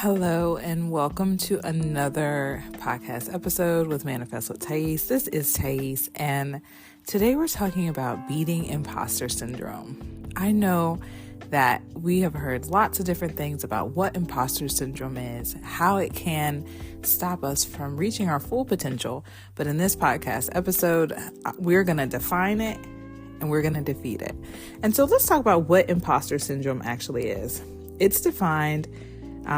Hello and welcome to another podcast episode with Manifest with Thaïs. This is Thaïs, and today we're talking about beating imposter syndrome. I know that we have heard lots of different things about what imposter syndrome is, how it can stop us from reaching our full potential, but in this podcast episode, we're going to define it and we're going to defeat it. And so let's talk about what imposter syndrome actually is. It's defined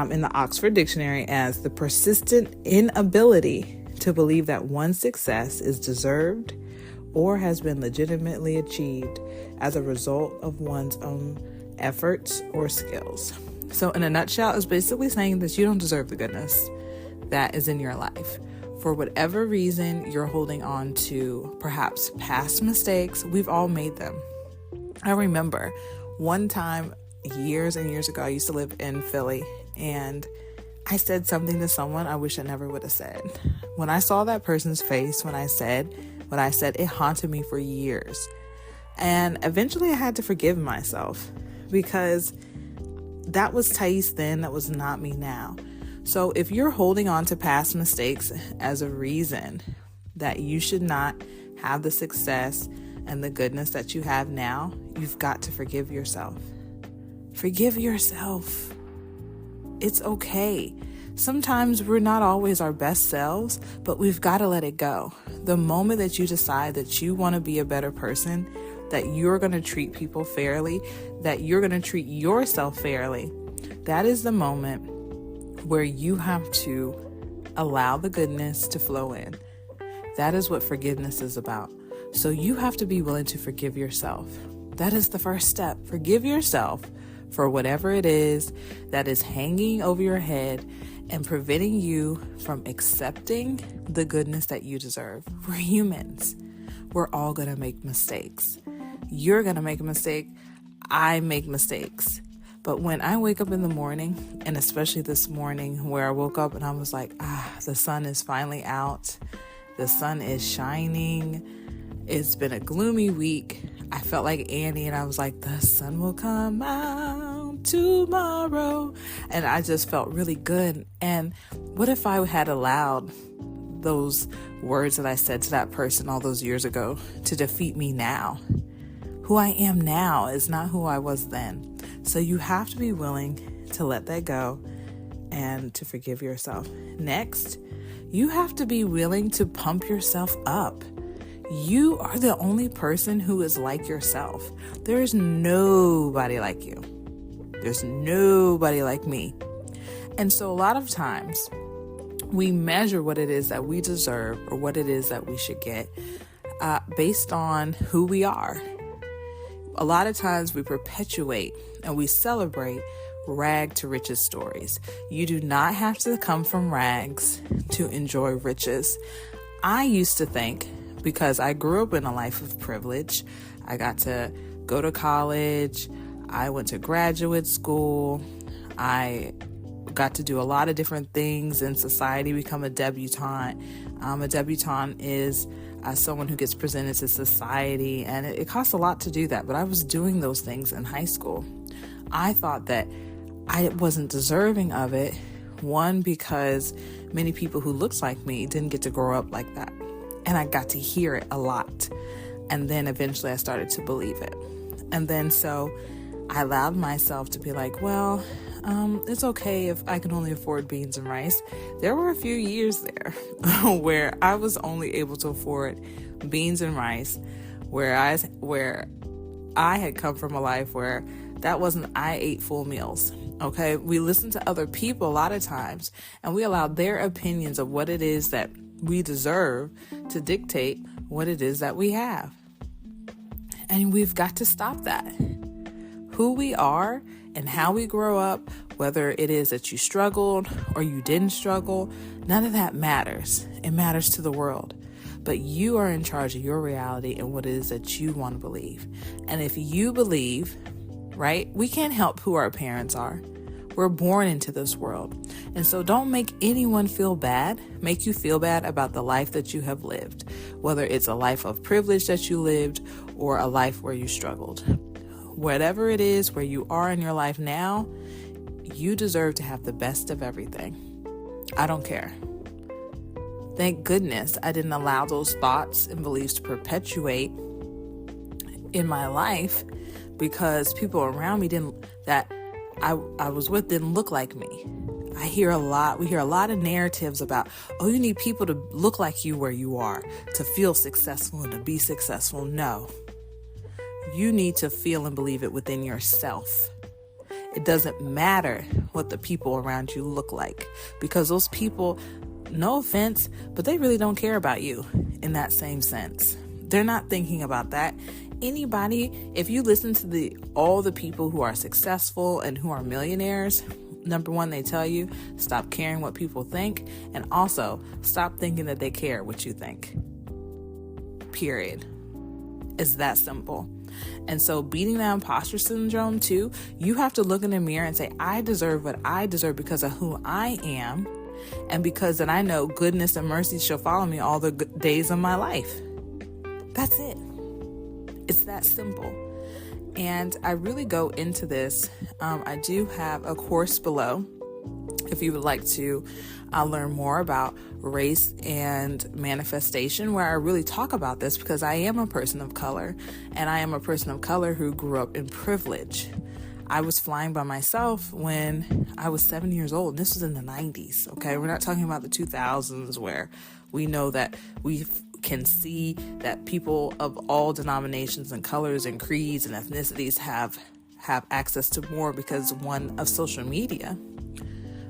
in the Oxford Dictionary as the persistent inability to believe that one's success is deserved or has been legitimately achieved as a result of one's own efforts or skills. So in a nutshell, it's basically saying that you don't deserve the goodness that is in your life. For whatever reason, you're holding on to perhaps past mistakes. We've all made them. I remember one time years and years ago, I used to live in Philly, and I said something to someone I wish I never would have said. When I saw that person's face, when I said, it haunted me for years. And eventually I had to forgive myself because that was Thaïs then, that was not me now. So if you're holding on to past mistakes as a reason that you should not have the success and the goodness that you have now, you've got to forgive yourself. Forgive yourself. It's okay. Sometimes we're not always our best selves, but we've got to let it go. The moment that you decide that you want to be a better person, that you're going to treat people fairly, that you're going to treat yourself fairly, that is the moment where you have to allow the goodness to flow in. That is what forgiveness is about. So you have to be willing to forgive yourself. That is the first step. Forgive yourself for whatever it is that is hanging over your head and preventing you from accepting the goodness that you deserve. We're humans. We're all going to make mistakes. You're going to make a mistake. I make mistakes. But when I wake up in the morning, and especially this morning where I woke up and I was like, the sun is finally out. The sun is shining. It's been a gloomy week. I felt like Annie and I was like, the sun will come out tomorrow. And I just felt really good. And what if I had allowed those words that I said to that person all those years ago to defeat me now? Who I am now is not who I was then. So you have to be willing to let that go and to forgive yourself. Next, you have to be willing to pump yourself up. You are the only person who is like yourself. There is nobody like you. There's nobody like me. And so a lot of times we measure what it is that we deserve or what it is that we should get based on who we are. A lot of times we perpetuate and we celebrate rag to riches stories. You do not have to come from rags to enjoy riches. I used to think, because I grew up in a life of privilege, I got to go to college, I went to graduate school, I got to do a lot of different things in society, become a debutante. A debutante is someone who gets presented to society, and it costs a lot to do that, but I was doing those things in high school. I thought that I wasn't deserving of it, one, because many people who looked like me didn't get to grow up like that. And I got to hear it a lot. And then eventually I started to believe it. And then so I allowed myself to be like, well, it's okay if I can only afford beans and rice. There were a few years there where I was only able to afford beans and rice, where I had come from a life where I ate full meals. Okay. We listen to other people a lot of times and we allow their opinions of what it is that we deserve to dictate what it is that we have. And we've got to stop that. Who we are and how we grow up, whether it is that you struggled or you didn't struggle, none of that matters. It matters to the world. But you are in charge of your reality and what it is that you want to believe. And if you believe, right, we can't help who our parents are. We're born into this world. And so don't make anyone make you feel bad about the life that you have lived, whether it's a life of privilege that you lived or a life where you struggled. Whatever it is where you are in your life now, you deserve to have the best of everything. I don't care. Thank goodness I didn't allow those thoughts and beliefs to perpetuate in my life, because people around me that I was with didn't look like me. We hear a lot of narratives about, oh, you need people to look like you where you are to feel successful and to be successful. No. You need to feel and believe it within yourself. It doesn't matter what the people around you look like, because those people, no offense, but they really don't care about you in that same sense. They're not thinking about that. Anybody, if you listen to all the people who are successful and who are millionaires, number one, they tell you, stop caring what people think, and also stop thinking that they care what you think. Period. It's that simple. And so beating that imposter syndrome too, you have to look in the mirror and say, I deserve what I deserve because of who I am, and because that I know goodness and mercy shall follow me all the days of my life. That's it. It's that simple. And I really go into this. I do have a course below if you would like to learn more about race and manifestation, where I really talk about this, because I am a person of color, and I am a person of color who grew up in privilege. I was flying by myself when I was 7 years old. This was in the 90s. Okay. We're not talking about the 2000s, where we know that we can see that people of all denominations and colors and creeds and ethnicities have access to more because of social media.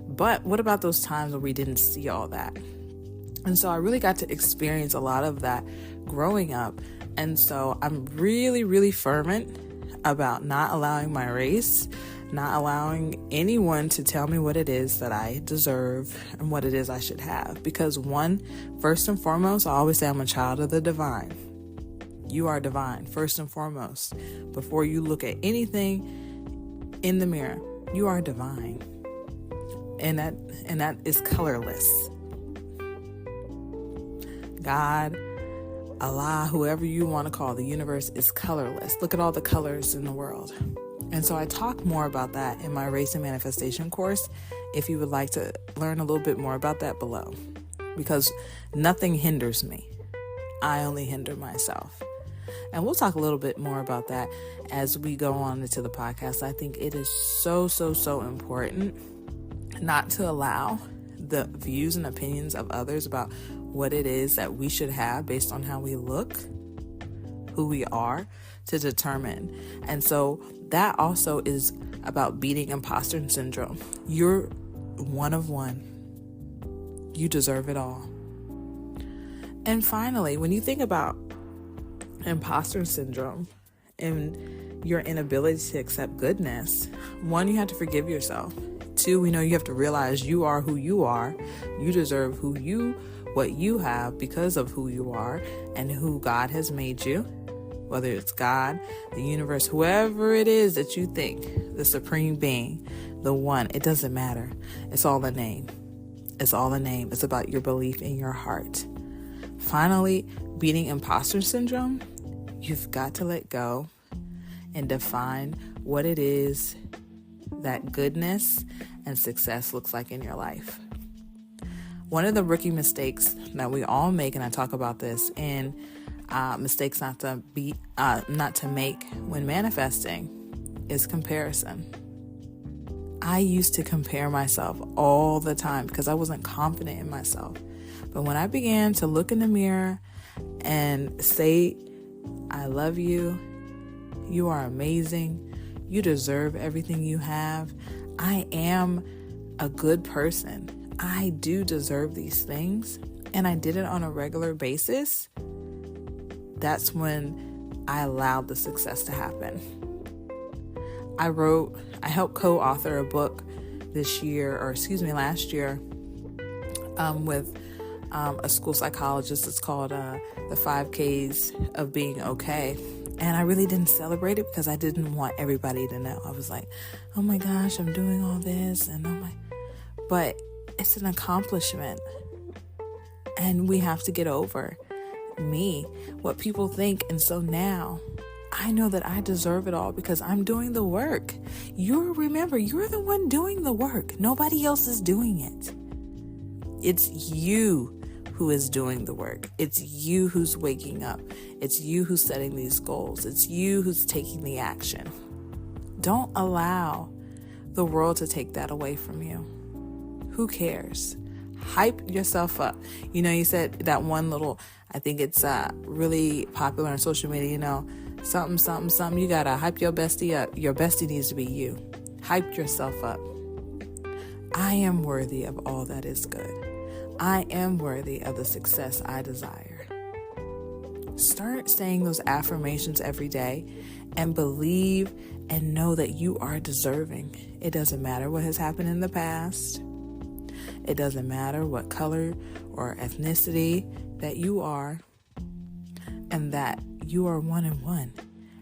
But what about those times where we didn't see all that? And so I really got to experience a lot of that growing up. And so I'm really, really fervent about not allowing my race, not allowing anyone to tell me what it is that I deserve and what it is I should have. Because first and foremost, I always say I'm a child of the divine. You are divine, first and foremost. Before you look at anything in the mirror, you are divine. And that is colorless. God, Allah, whoever you want to call the universe, is colorless. Look at all the colors in the world. And so I talk more about that in my Race and Manifestation course, if you would like to learn a little bit more about that below. Because nothing hinders me. I only hinder myself. And we'll talk a little bit more about that as we go on into the podcast. I think it is so, so, so important not to allow the views and opinions of others about what it is that we should have based on how we look, who we are, to determine. And so that also is about beating imposter syndrome. You're one of one. You deserve it all. And finally, when you think about imposter syndrome and your inability to accept goodness, one, you have to forgive yourself. Two, we know you have to realize you are who you are. You deserve what you have because of who you are and who God has made you. Whether it's God, the universe, whoever it is that you think, the supreme being, the one, it doesn't matter. It's all a name. It's all a name. It's about your belief in your heart. Finally, beating imposter syndrome, you've got to let go and define what it is that goodness and success looks like in your life. One of the rookie mistakes that we all make, and I talk about this in mistakes not to make when manifesting, is comparison. I used to compare myself all the time because I wasn't confident in myself. But when I began to look in the mirror and say, I love you, you are amazing, you deserve everything you have, I am a good person, I do deserve these things, and I did it on a regular basis, that's when I allowed the success to happen. I helped co-author a book last year, with a school psychologist. It's called The 5 Ks of Being Okay. And I really didn't celebrate it because I didn't want everybody to know. I was like, oh my gosh, I'm doing all this. But it's an accomplishment. And we have to get over what people think. And so now I know that I deserve it all because I'm doing the work. Remember, you're the one doing the work. Nobody else is doing it. It's you who is doing the work. It's you who's waking up. It's you who's setting these goals. It's you who's taking the action. Don't allow the world to take that away from you. Who cares? Hype yourself up. You said that one little, I think it's really popular on social media, something. You gotta hype your bestie up. Your bestie needs to be you. Hype yourself up. I am worthy of all that is good. I am worthy of the success I desire. Start saying those affirmations every day and believe and know that you are deserving. It doesn't matter what has happened in the past. It doesn't matter what color or ethnicity that you are, and that you are one in one,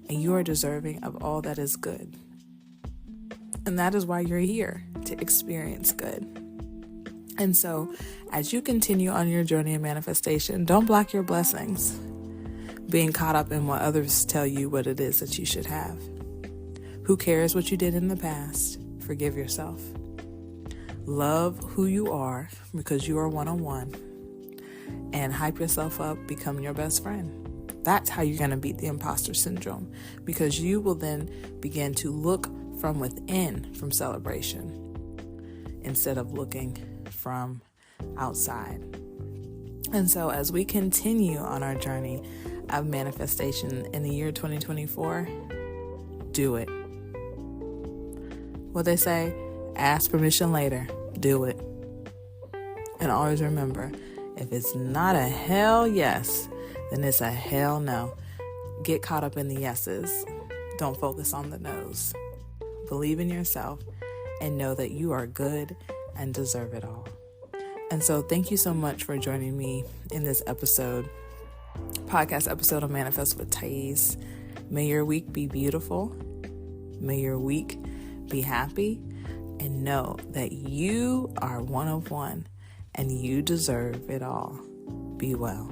and you are deserving of all that is good. And that is why you're here, to experience good. And so, as you continue on your journey of manifestation, don't block your blessings, being caught up in what others tell you what it is that you should have. Who cares what you did in the past? Forgive yourself. Love who you are because you are one-on-one. And hype yourself up, become your best friend. That's how you're going to beat the imposter syndrome, because you will then begin to look from within from celebration instead of looking from outside. And so as we continue on our journey of manifestation in the year 2024, do it. What they say, ask permission later, do it. And always remember, if it's not a hell yes, then it's a hell no. Get caught up in the yeses. Don't focus on the no's. Believe in yourself and know that you are good and deserve it all. And so thank you so much for joining me in this podcast episode of Manifest with Thaïs. May your week be beautiful. May your week be happy. And know that you are one of one and you deserve it all. Be well.